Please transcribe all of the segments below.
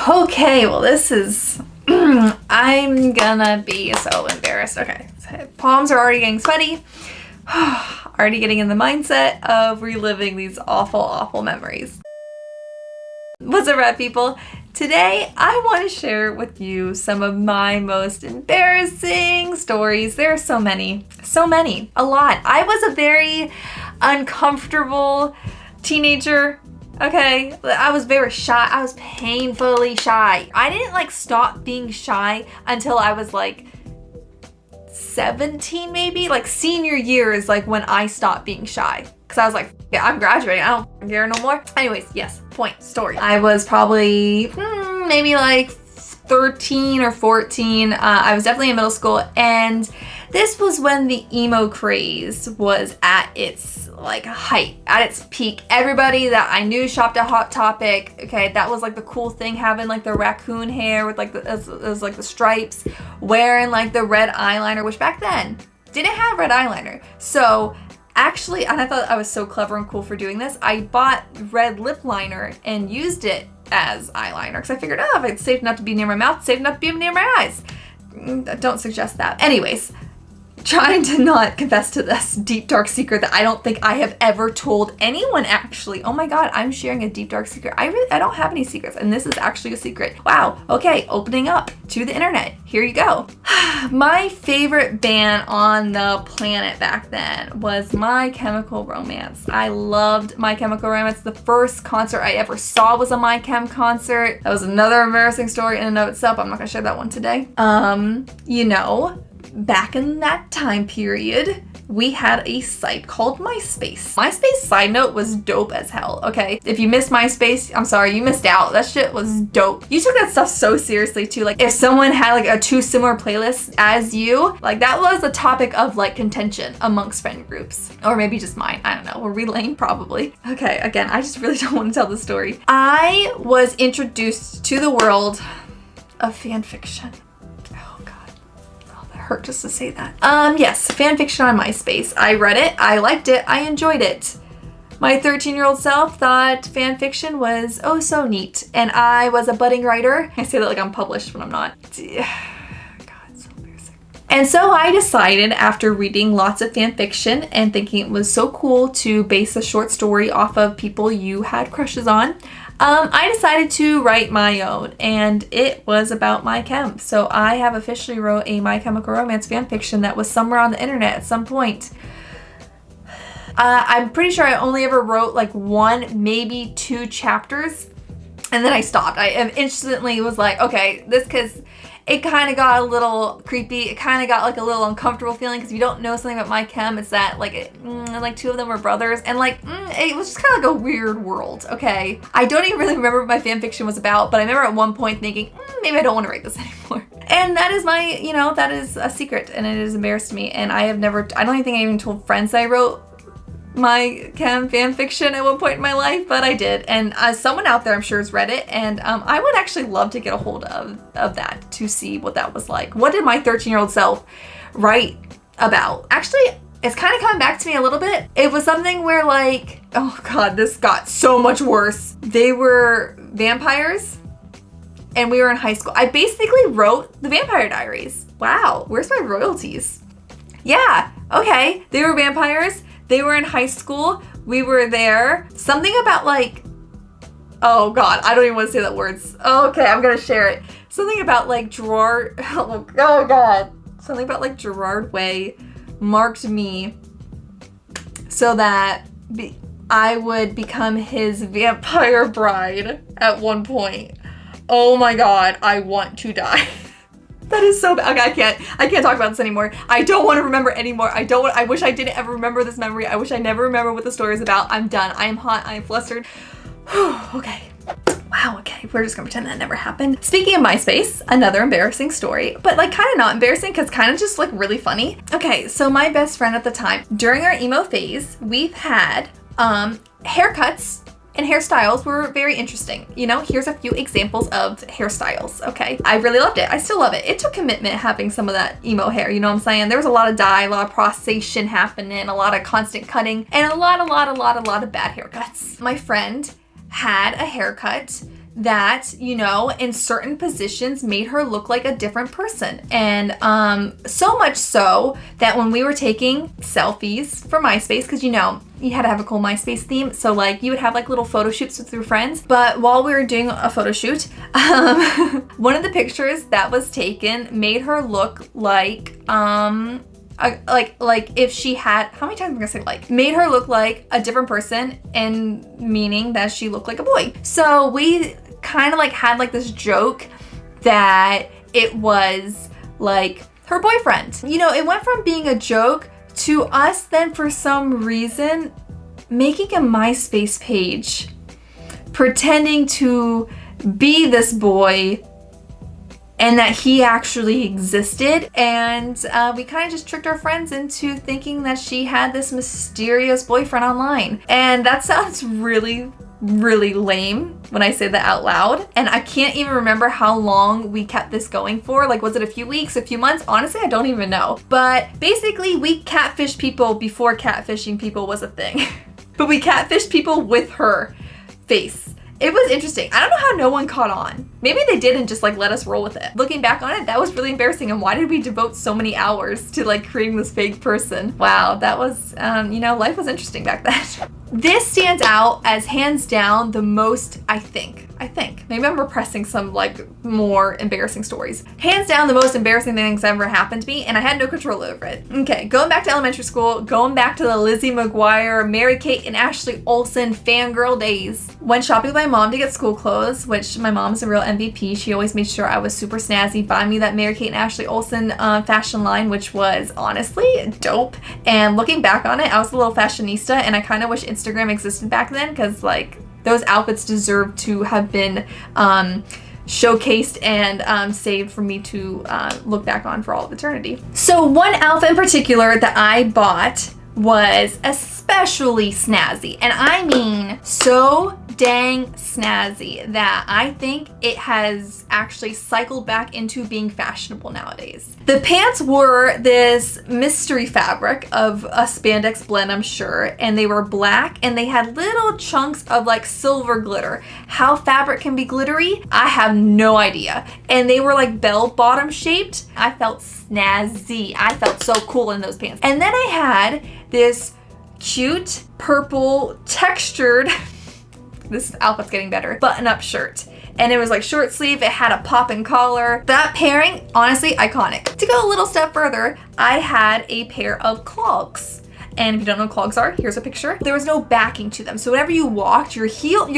Okay, well this is, I'm gonna be so embarrassed. Okay, so palms are already getting sweaty. Already getting in the mindset of reliving these awful, awful memories. What's up, rad people? Today, I want to share with you some of my most embarrassing stories. There are so many, a lot. I was a very uncomfortable teenager. Okay, I was very shy. I was painfully shy. I didn't stop being shy until I was 17 maybe. Senior year is when I stopped being shy. Cause I was like, yeah, I'm graduating. I don't care no more. Anyways, yes, story. I was probably maybe 13 or 14. I was definitely in middle school, and this was when the emo craze was at its height, at its peak. Everybody that I knew shopped at Hot Topic. Okay, that was the cool thing, having the raccoon hair with the stripes, wearing the red eyeliner, which back then didn't have red eyeliner. So actually, and I thought I was so clever and cool for doing this, I bought red lip liner and used it as eyeliner because I figured, if it's safe enough to be near my mouth, safe enough to be near my eyes. Don't suggest that. Anyways, trying to not confess to this deep, dark secret that I don't think I have ever told anyone, actually. Oh my God, I'm sharing a deep, dark secret. I don't have any secrets, and this is actually a secret. Wow, okay, opening up to the internet. Here you go. My favorite band on the planet back then was My Chemical Romance. I loved My Chemical Romance. The first concert I ever saw was a My Chem concert. That was another embarrassing story in and of itself. I'm not gonna share that one today. Back in that time period, we had a site called MySpace. MySpace, side note, was dope as hell, okay? If you missed MySpace, I'm sorry, you missed out. That shit was dope. You took that stuff so seriously too. If someone had a two similar playlists as you, that was a topic of contention amongst friend groups. Or maybe just mine, I don't know. Were we lame? Probably. Okay, again, I just really don't want to tell the story. I was introduced to the world of fan fiction. Hurt just to say that. Yes, fan fiction on MySpace. I read it, I liked it, I enjoyed it. My 13-year-old self thought fan fiction was oh so neat, and I was a budding writer. I say that like I'm published when I'm not. God, it's so embarrassing. And so I decided, after reading lots of fan fiction and thinking it was so cool to base a short story off of people you had crushes on, I decided to write my own, and it was about My Chem. So I have officially wrote a My Chemical Romance fanfiction that was somewhere on the internet at some point. I'm pretty sure I only ever wrote one, maybe two chapters, and then I stopped. I instantly was like, okay, because it kind of got a little creepy. It kind of got a little uncomfortable feeling, because if you don't know something about My Chem, it's that two of them were brothers, and it was just kind of a weird world. Okay, I don't even really remember what my fan fiction was about, but I remember at one point thinking, maybe I don't want to write this anymore. And that is my, that is a secret, and it has embarrassed me. And I don't even think I even told friends that I wrote My Chem fan fiction at one point in my life, but I did. And someone out there, I'm sure, has read it, and I would actually love to get a hold of that to see what that was like. What did my 13-year-old self write about? Actually, it's kind of coming back to me a little bit. It was something where oh God, this got so much worse. They were vampires, and we were in high school. I basically wrote the Vampire Diaries. Wow, where's my royalties? Yeah, okay, they were vampires. They were in high school. We were there. Something about oh God, I don't even want to say that words. Okay, I'm gonna share it. Something about Gerard, oh God. Something about Gerard Way marked me so that I would become his vampire bride at one point. Oh my God, I want to die. That is so bad. Okay, I can't talk about this anymore. I don't want to remember anymore. I wish I didn't ever remember this memory. I wish I never remember what the story is about. I'm done. I am hot. I am flustered. Okay. Wow, okay. We're just gonna pretend that never happened. Speaking of MySpace, another embarrassing story, but kind of not embarrassing, because kind of just really funny. Okay, so my best friend at the time, during our emo phase, we've had haircuts and hairstyles were very interesting. Here's a few examples of hairstyles, okay? I really loved it. I still love it. It took commitment having some of that emo hair, you know what I'm saying? There was a lot of dye, a lot of processation happening, a lot of constant cutting, and a lot of bad haircuts. My friend had a haircut that, you know, in certain positions made her look like a different person. And so much so that when we were taking selfies for MySpace, because you know, you had to have a cool MySpace theme. So like you would have like little photo shoots with your friends. But while we were doing a photo shoot, one of the pictures that was taken made her look like like if she had, how many times am I gonna say like, made her look like a different person, and meaning that she looked like a boy. So we kind of like had like this joke that it was like her boyfriend. You know, it went from being a joke to us then for some reason making a MySpace page pretending to be this boy and that he actually existed. And we kind of just tricked our friends into thinking that she had this mysterious boyfriend online. And that sounds really, really lame when I say that out loud. And I can't even remember how long we kept this going for. Like, was it a few weeks, a few months? Honestly, I don't even know. But basically, we catfished people before catfishing people was a thing. But we catfished people with her face. It was interesting. I don't know how no one caught on. Maybe they did and just like let us roll with it. Looking back on it, that was really embarrassing. And why did we devote so many hours to like creating this fake person? Wow, that was, you know, life was interesting back then. This stands out as hands down the most, I think. Maybe I'm repressing some like more embarrassing stories. Hands down the most embarrassing things that ever happened to me, and I had no control over it. Okay, going back to elementary school, going back to the Lizzie McGuire, Mary-Kate, and Ashley Olsen fangirl days. Went shopping with my mom to get school clothes, which my mom's a real MVP. She always made sure I was super snazzy, buy me that Mary-Kate and Ashley Olsen fashion line, which was honestly dope. And looking back on it, I was a little fashionista, and I kind of wish Instagram existed back then, because like those outfits deserve to have been showcased and saved for me to look back on for all of eternity. So one outfit in particular that I bought was especially snazzy, and I mean so dang snazzy that I think it has actually cycled back into being fashionable nowadays. The pants were this mystery fabric of a spandex blend, I'm sure, and they were black and they had little chunks of like silver glitter. How fabric can be glittery, I have no idea. And they were like bell bottom shaped. I felt snazzy. I felt so cool in those pants. And then I had this cute purple textured this outfit's getting better, button-up shirt. And it was like short sleeve, it had a pop-in collar. That pairing, honestly, iconic. To go a little step further, I had a pair of clogs. And if you don't know what clogs are, here's a picture. There was no backing to them. So whenever you walked, your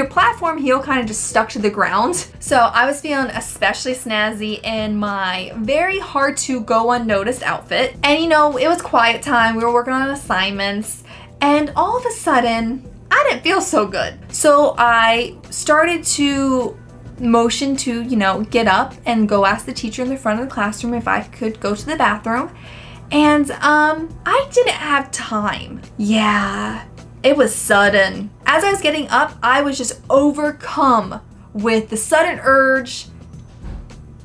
platform heel kind of just stuck to the ground. So I was feeling especially snazzy in my very hard to go unnoticed outfit. And you know, it was quiet time. We were working on assignments. And all of a sudden, I didn't feel so good. So I started to motion to, you know, get up and go ask the teacher in the front of the classroom if I could go to the bathroom. And I didn't have time. Yeah, it was sudden. As I was getting up, I was just overcome with the sudden urge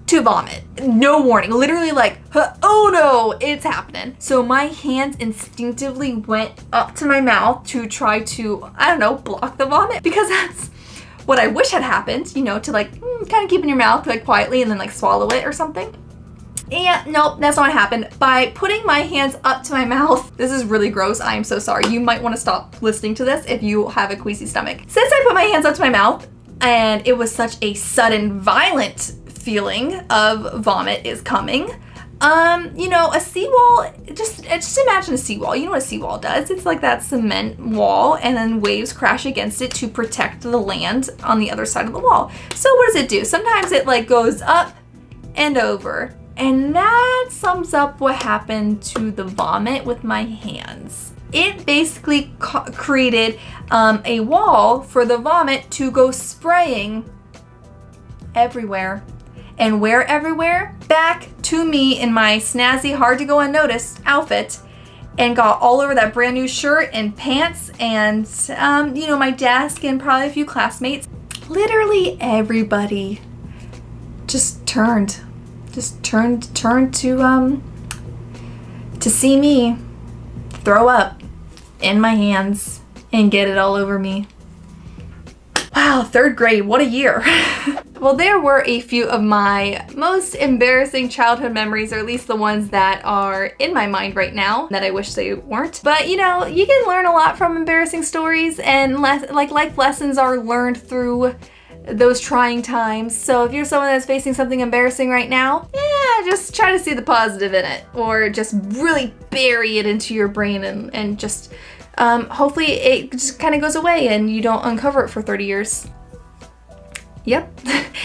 to vomit. No warning, literally like, oh no, it's happening. So my hands instinctively went up to my mouth to try to, I don't know, block the vomit, because that's what I wish had happened, you know, to like kind of keep in your mouth like quietly and then like swallow it or something. And nope, that's not what happened. By putting my hands up to my mouth, this is really gross, I am so sorry. You might want to stop listening to this if you have a queasy stomach. Since I put my hands up to my mouth and it was such a sudden, violent feeling of vomit is coming, you know, a seawall, just imagine a seawall. You know what a seawall does? It's like that cement wall and then waves crash against it to protect the land on the other side of the wall. So what does it do? Sometimes it like goes up and over. And that sums up what happened to the vomit with my hands. It basically created a wall for the vomit to go spraying everywhere. And where everywhere? Back to me in my snazzy, hard to go unnoticed outfit, and got all over that brand new shirt and pants and, you know, my desk and probably a few classmates. Literally everybody just turned to see me throw up in my hands and get it all over me. Wow, 3rd grade, what a year. Well, there were a few of my most embarrassing childhood memories, or at least the ones that are in my mind right now that I wish they weren't. But you know, you can learn a lot from embarrassing stories, and like life lessons are learned through those trying times. So if you're someone that's facing something embarrassing right now, yeah, just try to see the positive in it, or just really bury it into your brain and just hopefully it just kind of goes away and you don't uncover it for 30 years. Yep.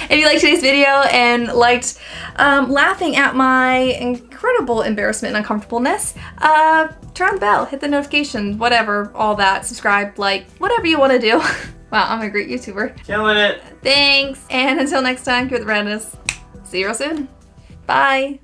If you liked today's video and liked laughing at my incredible embarrassment and uncomfortableness, turn on the bell, hit the notification, whatever, all that, subscribe, like, whatever you want to do. Wow, I'm a great YouTuber. Killing it. Thanks. And until next time, keep it the randomness. See you real soon. Bye.